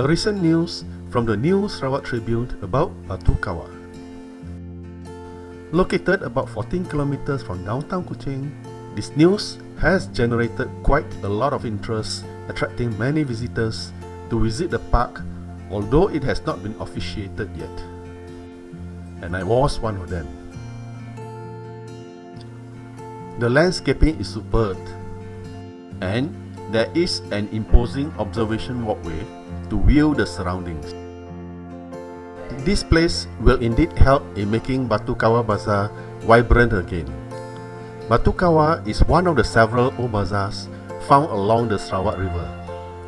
A recent news from the New Sarawak Tribune about Batu Kawa. Located about 14 kilometers from downtown Kuching, this news has generated quite a lot of interest, attracting many visitors to visit the park, although it has not been officiated yet. And I was one of them. The landscaping is superb, and there is an imposing observation walkway to view the surroundings. This place will indeed help in making Batu Kawa Bazaar vibrant again. Batu Kawa is one of the several old bazaars found along the Sarawak River.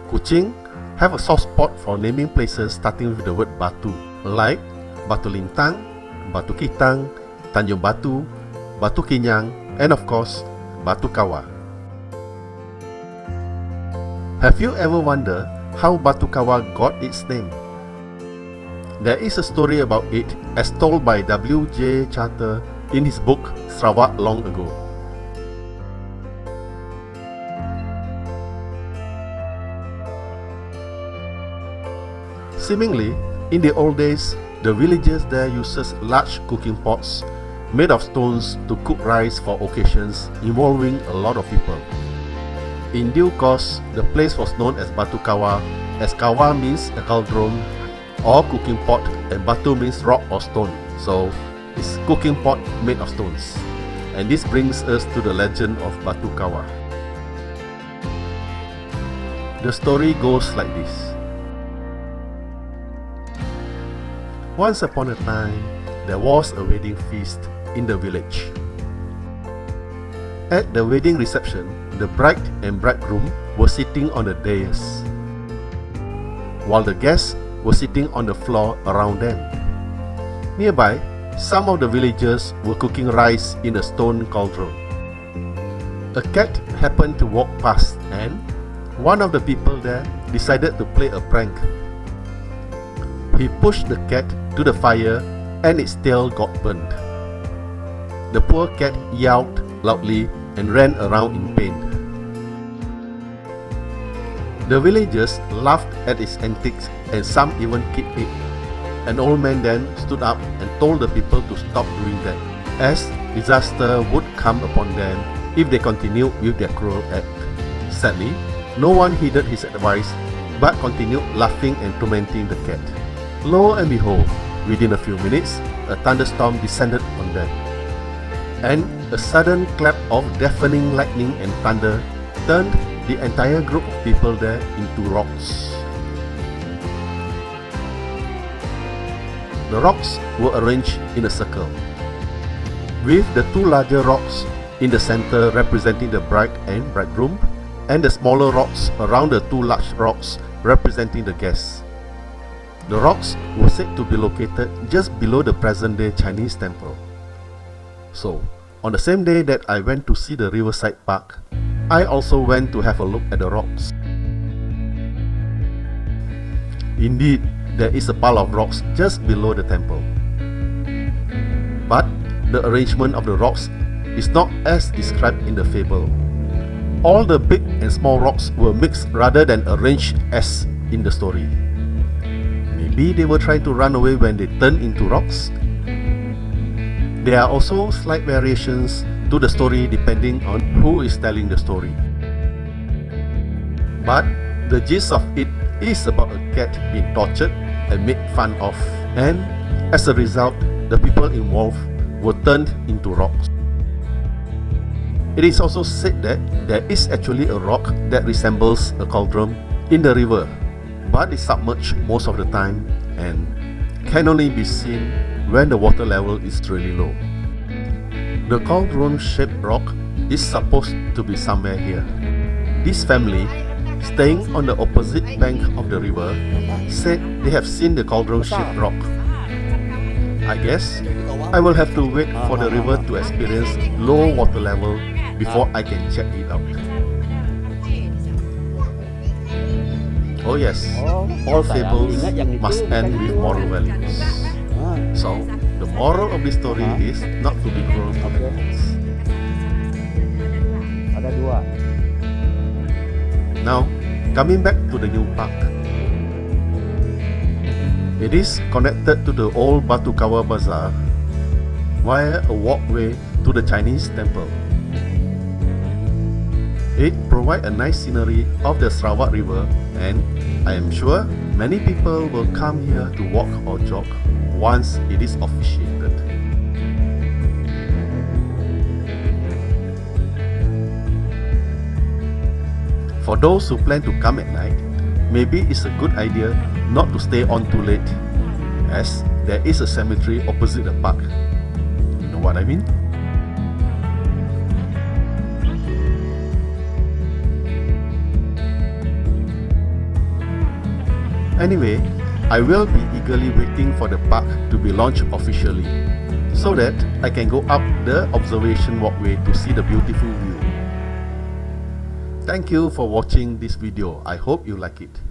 Kuching have a soft spot for naming places starting with the word Batu, like Batu Lintang, Batu Kitang, Tanjung Batu, Batu Kinyang, and of course, Batu Kawa. Have you ever wondered how Batu Kawa got its name? There is a story about it as told by W.J. Charter in his book Sarawak Long Ago. Seemingly, in the old days, the villagers there uses large cooking pots made of stones to cook rice for occasions involving a lot of people. In due course, the place was known as Batu Kawa, as Kawa means a cauldron or cooking pot, and Batu means rock or stone, so it's cooking pot made of stones. And this brings us to the legend of Batu Kawa. The story goes like this. Once upon a time, there was a wedding feast in the village. At the wedding reception, the bride and bridegroom were sitting on the dais, while the guests were sitting on the floor around them. Nearby, some of the villagers were cooking rice in a stone cauldron. A cat happened to walk past, and one of the people there decided to play a prank. He pushed the cat to the fire and its tail got burned. The poor cat yelped loudly and ran around in pain. The villagers laughed at its antics and some even kicked it. An old man then stood up and told the people to stop doing that, as disaster would come upon them if they continued with their cruel act. Sadly, no one heeded his advice but continued laughing and tormenting the cat. Lo and behold, within a few minutes, a thunderstorm descended on them, and a sudden clap of deafening lightning and thunder turned the entire group of people there into rocks. The rocks were arranged in a circle, with the two larger rocks in the center representing the bride and bridegroom, and the smaller rocks around the two large rocks representing the guests. The rocks were said to be located just below the present-day Chinese temple. So, on the same day that I went to see the riverside park, I also went to have a look at the rocks. Indeed, there is a pile of rocks just below the temple. But the arrangement of the rocks is not as described in the fable. All the big and small rocks were mixed rather than arranged as in the story. Maybe they were trying to run away when they turned into rocks. There are also slight variations to the story depending on who is telling the story. But the gist of it is about a cat being tortured and made fun of, and as a result, the people involved were turned into rocks. It is also said that there is actually a rock that resembles a cauldron in the river, but is submerged most of the time and can only be seen when the water level is really low. The cauldron-shaped rock is supposed to be somewhere here. This family, staying on the opposite bank of the river, said they have seen the cauldron-shaped rock. I guess I will have to wait for the river to experience low water level before I can check it out. Oh yes, all fables must end with moral values. So, the moral of this story is not to be cruel to animals. Ada dua. Now, coming back to the new park. It is connected to the old Batu Kawa bazaar via a walkway to the Chinese temple. It provides a nice scenery of the Sarawak River, and I am sure many people will come here to walk or jog once it is officiated. For those who plan to come at night, maybe it's a good idea not to stay on too late, as there is a cemetery opposite the park. You know what I mean? Anyway, I will be eagerly waiting for the park to be launched officially, so that I can go up the observation walkway to see the beautiful view. Thank you for watching this video. I hope you like it.